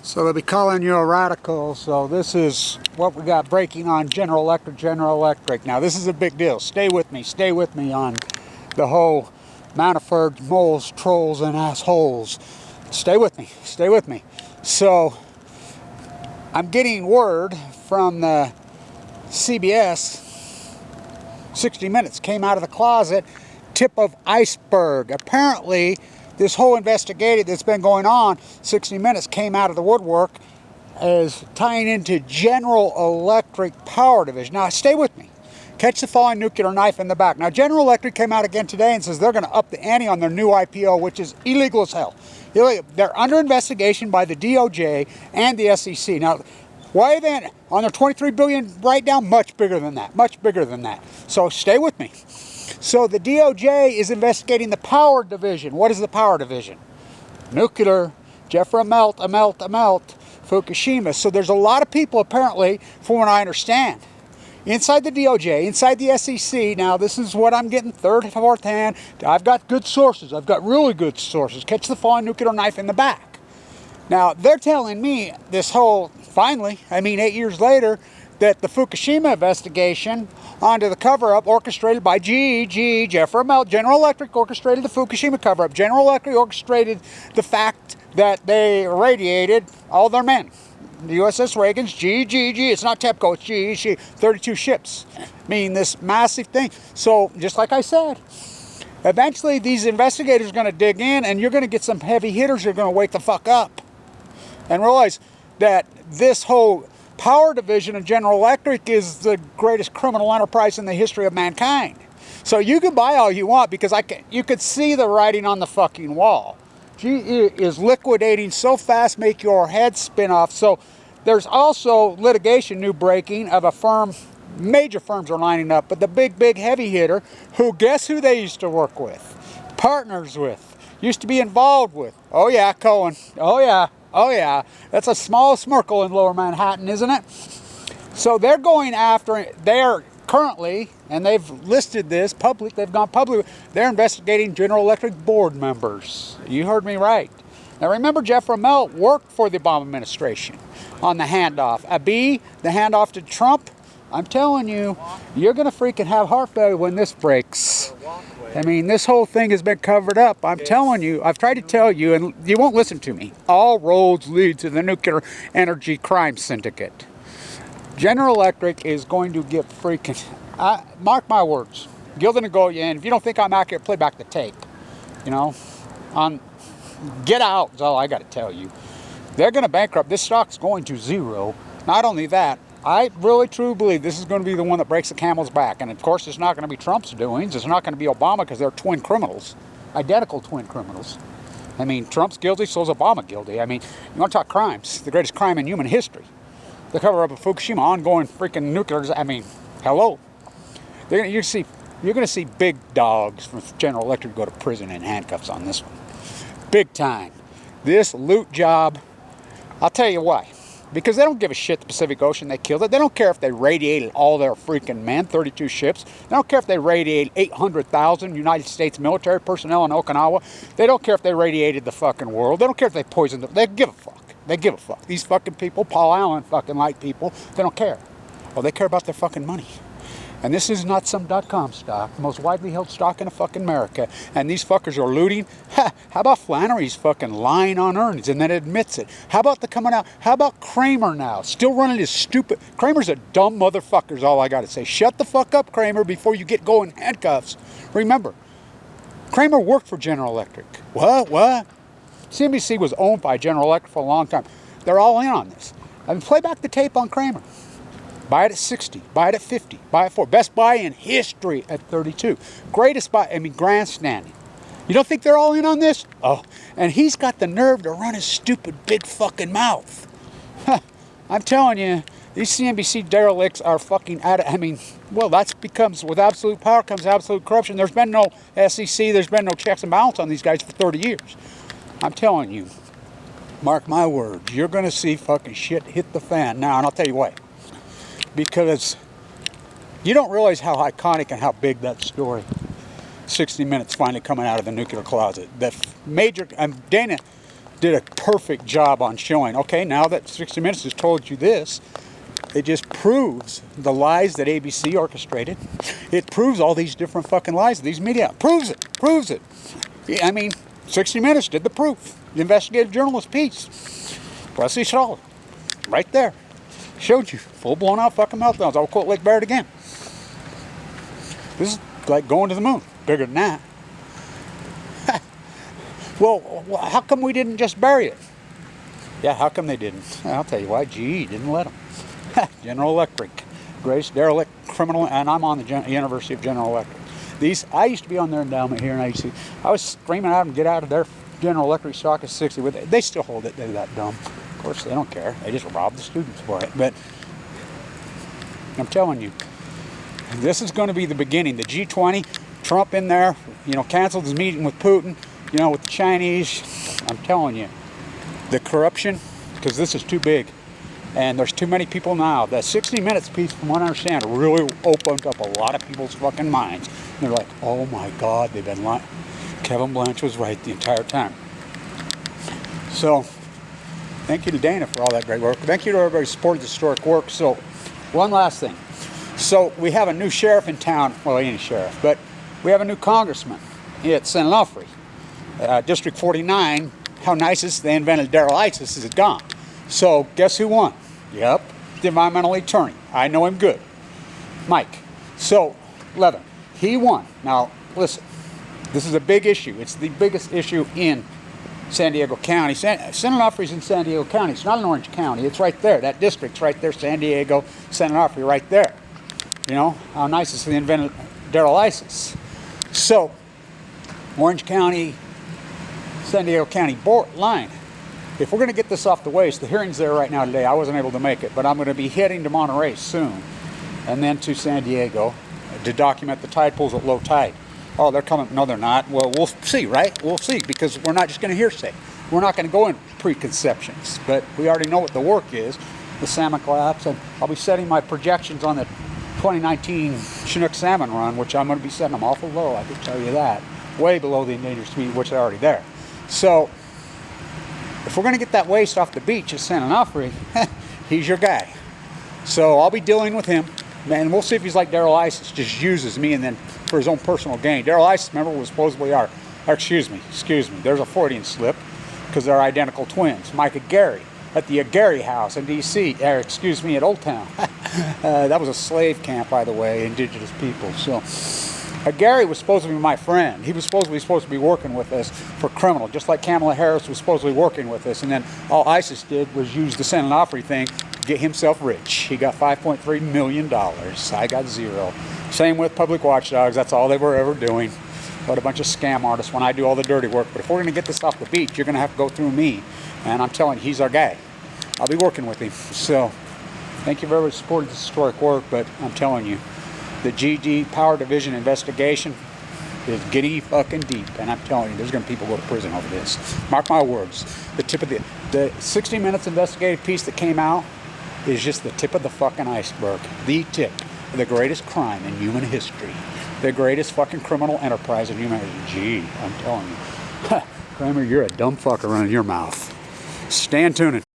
So they'll be calling you a radical. So this is what we got breaking on General Electric. Now this is a big deal. Stay with me on the whole Manafort moles, trolls, and assholes. Stay with me. So I'm getting word from the CBS, 60 Minutes, came out of the closet, tip of iceberg. Apparently, this whole investigation that's been going on, 60 Minutes came out of the woodwork as tying into General Electric Power Division. Now, stay with me. Catch the falling nuclear knife in the back. Now, General Electric came out again today and says they're going to up the ante on their new IPO, which is illegal as hell. They're under investigation by the D.O.J. and the SEC. Now, why then, on their $23 billion write-down, much bigger than that. So stay with me. So the D.O.J. is investigating the Power Division. What is the Power Division? Nuclear, Jeffrey Melt, Fukushima. So there's a lot of people, apparently, from what I understand, inside the DOJ, inside the SEC. Now, this is what I'm getting third, fourth hand. I've got good sources. I've got really good sources. Catch the falling nuclear knife in the back. Now, they're telling me this whole, finally, 8 years later, that the Fukushima investigation onto the cover-up orchestrated by Jeffrey Melt, General Electric orchestrated the Fukushima cover-up. General Electric orchestrated the fact that they irradiated all their men. The USS Reagan's it's not TEPCO, it's GE, 32 ships. This massive thing. So, just like I said, eventually these investigators are going to dig in and you're going to get some heavy hitters who are going to wake the fuck up and realize that this whole Power Division of General Electric is the greatest criminal enterprise in the history of mankind. So you can buy all you want because you could see the writing on the fucking wall. GE is liquidating so fast, make your head spin off. So there's also litigation new breaking of a firm, major firms are lining up, but the big heavy hitter, guess who they used to work with, partners with, used to be involved with. Oh yeah, Cohen. Oh yeah. That's a small smirkle in Lower Manhattan, isn't it? So they're going after, they're currently, and they've listed this public, they've gone public, they're investigating General Electric board members. You heard me right. Now remember, Jeffrey Melt worked for the Obama administration on the handoff. The handoff to Trump, I'm telling you, you're going to freaking have heart failure when this breaks. This whole thing has been covered up. I'm telling you, I've tried to tell you, and you won't listen to me. All roads lead to the nuclear energy crime syndicate. General Electric is going to get freaking, mark my words, Gildan and Goya, and if you don't think I'm accurate, play back the tape. Get out is all I got to tell you. They're going to bankrupt. This stock's going to zero. Not only that, I really truly believe this is going to be the one that breaks the camel's back. And of course, it's not going to be Trump's doings. It's not going to be Obama because they're twin criminals, identical twin criminals. Trump's guilty, so is Obama guilty. You want to talk crimes, the greatest crime in human history. The cover-up of Fukushima, ongoing freaking nuclear, hello. You're going to see big dogs from General Electric go to prison in handcuffs on this one. Big time. This loot job, I'll tell you why. Because they don't give a shit the Pacific Ocean, they killed it. They don't care if they radiated all their freaking men, 32 ships. They don't care if they radiated 800,000 United States military personnel in Okinawa. They don't care if they radiated the fucking world. They don't care if they poisoned them. They give a fuck. They give a fuck. These fucking people, Paul Allen fucking like people, they don't care. Well, they care about their fucking money. And this is not some .com stock, the most widely held stock in fucking America. And these fuckers are looting. How about Flannery's fucking lying on earnings and then admits it? How about the coming out? How about Kramer now? Still running his stupid... Kramer's a dumb motherfucker is all I got to say. Shut the fuck up, Kramer, before you get going in handcuffs. Remember, Kramer worked for General Electric. What? CNBC was owned by General Electric for a long time. They're all in on this. Play back the tape on Kramer. Buy it at 60, buy it at 50, buy it for best buy in history at 32. Greatest buy, grandstanding. You don't think they're all in on this? Oh, and he's got the nerve to run his stupid big fucking mouth. I'm telling you, these CNBC derelicts are fucking at it. That becomes, with absolute power comes absolute corruption. There's been no SEC, there's been no checks and balances on these guys for 30 years. I'm telling you, mark my words, you're going to see fucking shit hit the fan now, and I'll tell you why. Because you don't realize how iconic and how big that story, 60 Minutes finally coming out of the nuclear closet. The major, Dana did a perfect job on showing, okay, now that 60 Minutes has told you this, it just proves the lies that ABC orchestrated. It proves all these different fucking lies of these media. Proves it. Proves it. I mean, 60 Minutes did the proof. The investigative journalist piece. Wesley Shaw, right there. Showed you. Full blown out fucking meltdowns. I'll quote Lake Barrett again. This is like going to the moon. Bigger than that. Well, how come we didn't just bury it? Yeah, how come they didn't? I'll tell you why. GE didn't let them. General Electric, greatest derelict criminal, and I'm on the University of General Electric. I used to be on their endowment here, and I was screaming at them, get out of their General Electric stock is 60. They still hold it. They're that dumb. Of course, they don't care. They just rob the students for it. But I'm telling you, this is going to be the beginning. The G20, Trump in there, canceled his meeting with Putin, with the Chinese. I'm telling you, the corruption, because this is too big. And there's too many people now. That 60 Minutes piece, from what I understand, really opened up a lot of people's fucking minds. They're like, oh my God, they've been lying. Kevin Blanch was right the entire time. So, thank you to Dana for all that great work. Thank you to everybody who supported the historic work. So, one last thing. So, we have a new sheriff in town. Well, he ain't a sheriff, but we have a new congressman at San Onofre. District 49, how nice is they invented Darrell ISIS is gone. So, guess who won? Yep, the environmental attorney. I know him good. Mike. So, Levin, he won. Now, listen, this is a big issue. It's the biggest issue in San Diego County. San Onofre's in San Diego County. It's not in Orange County. It's right there. That district's right there. San Diego, San Onofre, right there. How nice is they invented Darrell ISIS. So, Orange County, San Diego County line. If we're going to get this off the waste, the hearing's there right now today. I wasn't able to make it, but I'm going to be heading to Monterey soon, and then to San Diego to document the tide pools at low tide. Oh, they're coming. No, they're not. Well, we'll see, right? We'll see, because we're not just going to hearsay. We're not going to go in preconceptions, but we already know what the work is, the salmon collapse, and I'll be setting my projections on the 2019 Chinook salmon run, which I'm going to be setting them awful low, I can tell you that. Way below the endangered species, which are already there. So, if we're going to get that waste off the beach at San Onofre, he's your guy. So I'll be dealing with him, and we'll see if he's like Darrell ISIS, just uses me and then for his own personal gain. Darrell ISIS, remember, was supposedly excuse me, there's a Freudian slip, because they're identical twins. Mike Aguirre at the Aguirre house in D.C., at Old Town. That was a slave camp, by the way, indigenous people. So Aguirre was supposed to be my friend. He was supposed to be working with us for criminal, just like Kamala Harris was supposedly working with us. And then all ISIS did was use the San Onofre thing to get himself rich. He got $5.3 million. I got zero. Same with public watchdogs. That's all they were ever doing. But a bunch of scam artists when I do all the dirty work. But if we're going to get this off the beach, you're going to have to go through me. And I'm telling you, he's our guy. I'll be working with him. So, thank you for everybody who supported this historic work. But I'm telling you, the GD Power Division investigation is getting fucking deep, and I'm telling you, there's going to be people go to prison over this. Mark my words. The tip of the 60 Minutes investigative piece that came out is just the tip of the fucking iceberg. The tip of the greatest crime in human history. The greatest fucking criminal enterprise in human history. Gee, I'm telling you. Kramer, you're a dumb fucker running your mouth. Stand tuning.